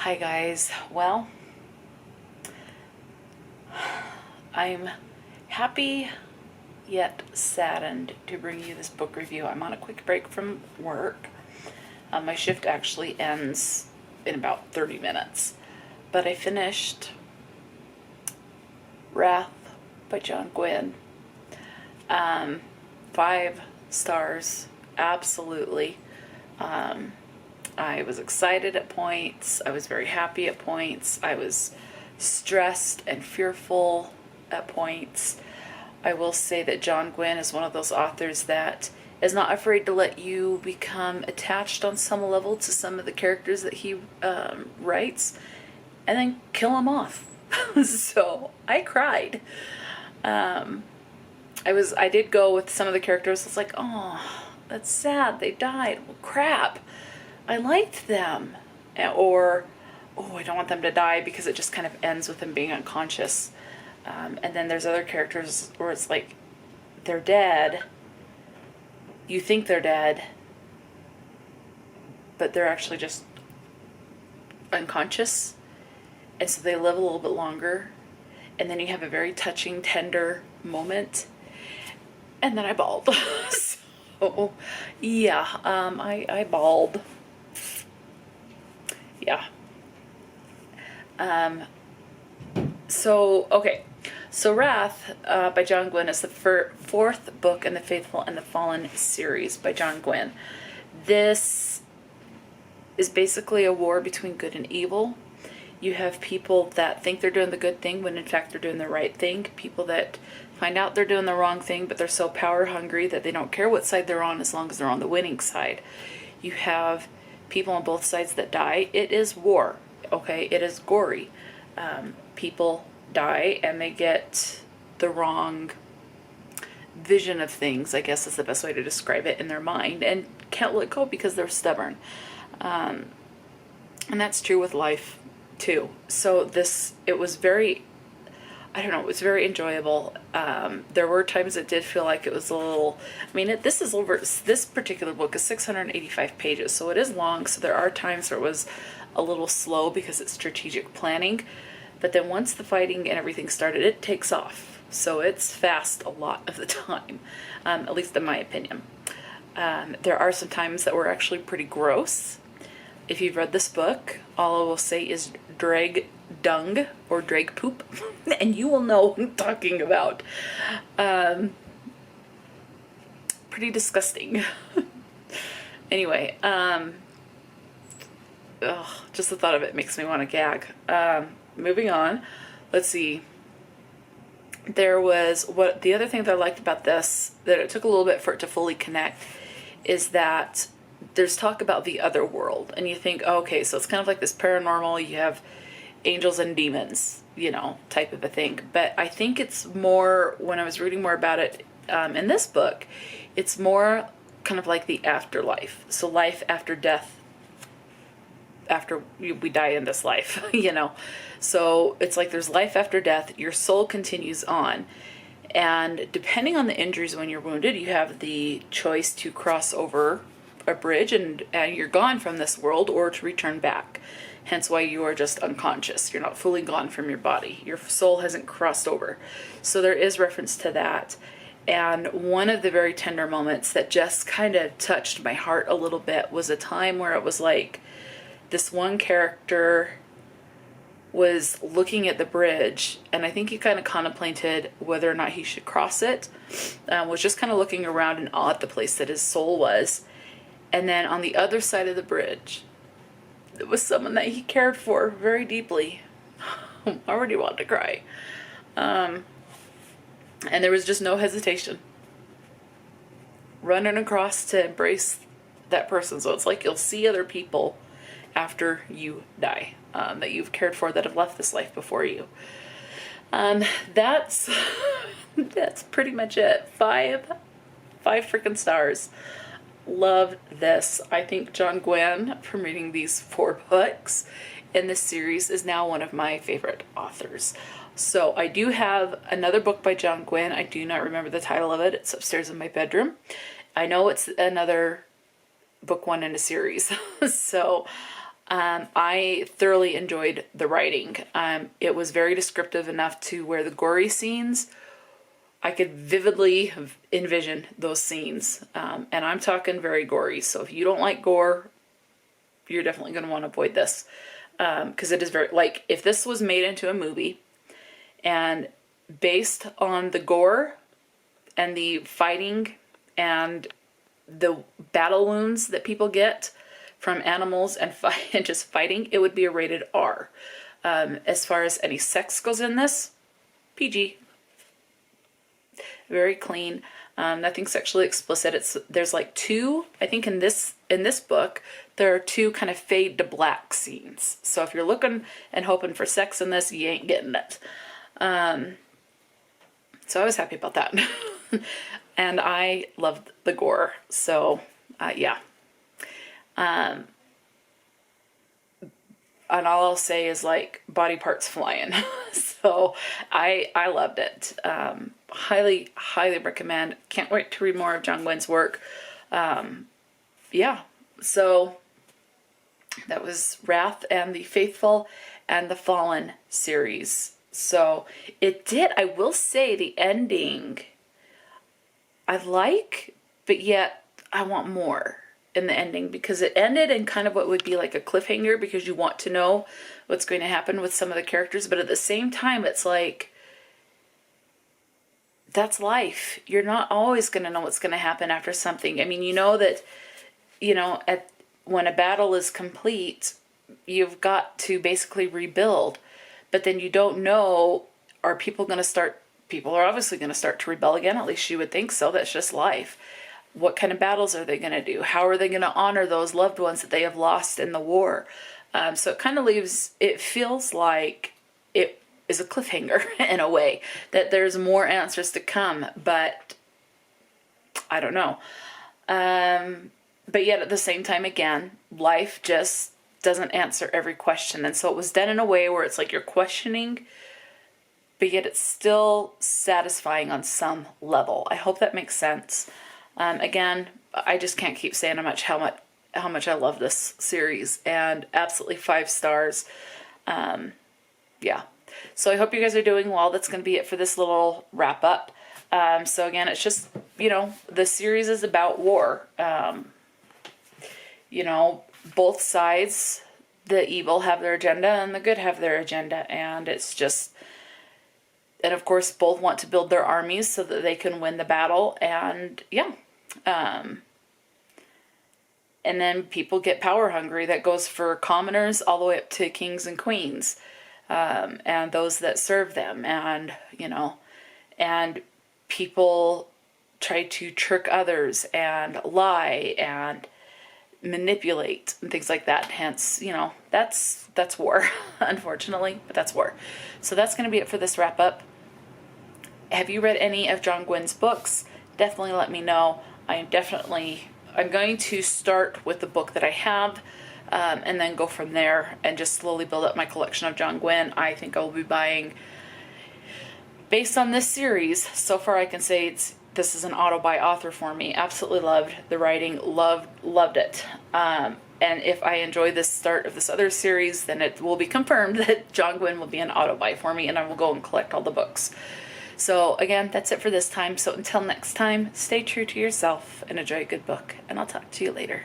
Hi guys. Well, I'm happy yet saddened to bring you this book review. I'm on a quick break from work. My shift actually ends in about 30 minutes. But I finished Wrath by John Gwynne. 5 stars, absolutely. I was excited at points. I was very happy at points. I was stressed and fearful at points. I will say that John Gwynne is one of those authors that is not afraid to let you become attached on some level to some of the characters that he writes and then kill them off. So I cried. I did go with some of the characters. It's like, oh, that's sad. They died. Well, crap. I liked them. Or, oh, I don't want them to die, because it just kind of ends with them being unconscious. And then there's other characters where it's like, they're dead. You think they're dead, but they're actually just unconscious. And so they live a little bit longer. And then you have a very touching, tender moment. And then I bawled. So, yeah, I bawled. Yeah. Okay. So Wrath by John Gwynne is the fourth book in the Faithful and the Fallen series by John Gwynne. This is basically a war between good and evil. You have people that think they're doing the good thing when in fact they're doing the right thing. People that find out they're doing the wrong thing, but they're so power hungry that they don't care what side they're on as long as they're on the winning side. You have people on both sides that die. It is war, okay? It is gory. People die and they get the wrong vision of things, I guess is the best way to describe it, in their mind, and can't let go because they're stubborn. And that's true with life too. So it was very, I don't know, it was very enjoyable. There were times it did feel like it was a little, this particular book is 685 pages, so it is long, so there are times where it was a little slow because it's strategic planning, but then once the fighting and everything started, it takes off. So it's fast a lot of the time, at least in my opinion. There are some times that were actually pretty gross. If you've read this book, all I will say is drag dung or drag poop, and you will know what I'm talking about. Pretty disgusting. Anyway, just the thought of it makes me want to gag. Moving on, let's see. The other thing that I liked about this, that it took a little bit for it to fully connect, is that there's talk about the other world, and you think, oh, okay, so it's kind of like this paranormal, you have angels and demons, type of a thing. But I think it's more, when I was reading more about it in this book, it's more kind of like the afterlife. So life after death, after we die in this life, So it's like there's life after death, your soul continues on. And depending on the injuries when you're wounded, you have the choice to cross over a bridge and you're gone from this world, or to return back. Hence why you are just unconscious. You're not fully gone from your body. Your soul hasn't crossed over. So there is reference to that. And one of the very tender moments that just kind of touched my heart a little bit was a time where it was like this one character was looking at the bridge, and I think he kind of contemplated whether or not he should cross it. Was just kind of looking around in awe at the place that his soul was. And then on the other side of the bridge, there was someone that he cared for very deeply. I already want to cry. And there was just no hesitation. Running across to embrace that person. So it's like you'll see other people after you die, that you've cared for, that have left this life before you. That's pretty much it. 5 freaking stars. Love this. I think John Gwynne, from reading these 4 books in this series, is now one of my favorite authors. So I do have another book by John Gwynne. I do not remember the title of it. It's upstairs in my bedroom. I know it's another book 1 in a series. So I thoroughly enjoyed the writing. It was very descriptive enough to where the gory scenes, I could vividly envision those scenes. And I'm talking very gory. So if you don't like gore, you're definitely going to want to avoid this. Because it is very, like, if this was made into a movie and based on the gore and the fighting and the battle wounds that people get from animals and just fighting, it would be a rated R. As far as any sex goes in this, PG. Very clean. Nothing sexually explicit. There's like two, I think in this book, there are two kind of fade to black scenes. So if you're looking and hoping for sex in this, you ain't getting it. So I was happy about that. And I loved the gore. So, yeah. And all I'll say is like body parts flying. So I loved it. Highly, highly recommend. Can't wait to read more of John Gwynne's work. Yeah. So that was Wrath and the Faithful and the Fallen series. So it did, I will say the ending I like, but yet I want more in the ending, because it ended in kind of what would be like a cliffhanger, because you want to know what's going to happen with some of the characters, but at the same time it's like, that's life. You're not always going to know what's going to happen after something. I mean, you know that, when a battle is complete, you've got to basically rebuild, but then you don't know, are people are obviously going to start to rebel again, at least you would think so. That's just life. What kind of battles are they going to do? How are they going to honor those loved ones that they have lost in the war? So it kind of it feels like it is a cliffhanger in a way, that there's more answers to come, but I don't know. But yet at the same time, again, life just doesn't answer every question. And so it was done in a way where it's like you're questioning, but yet it's still satisfying on some level. I hope that makes sense. Again, I just can't keep saying how much I love this series, and absolutely 5 stars. Yeah. So I hope you guys are doing well. That's going to be it for this little wrap up. So again, it's just, the series is about war. Both sides, the evil have their agenda and the good have their agenda. And it's just, and of course, both want to build their armies so that they can win the battle. And yeah. And then people get power hungry. That goes for commoners all the way up to kings and queens, and those that serve them. And, and people try to trick others and lie and manipulate and things like that. Hence, that's war, unfortunately, but that's war. So that's going to be it for this wrap up. Have you read any of John Gwynne's books? Definitely let me know. I'm going to start with the book that I have, and then go from there and just slowly build up my collection of John Gwynne. I think I will be buying, based on this series, so far I can say this is an auto-buy author for me. Absolutely loved the writing, loved it. And if I enjoy this start of this other series, then it will be confirmed that John Gwynne will be an auto-buy for me, and I will go and collect all the books. So again, that's it for this time. So until next time, stay true to yourself and enjoy a good book, and I'll talk to you later.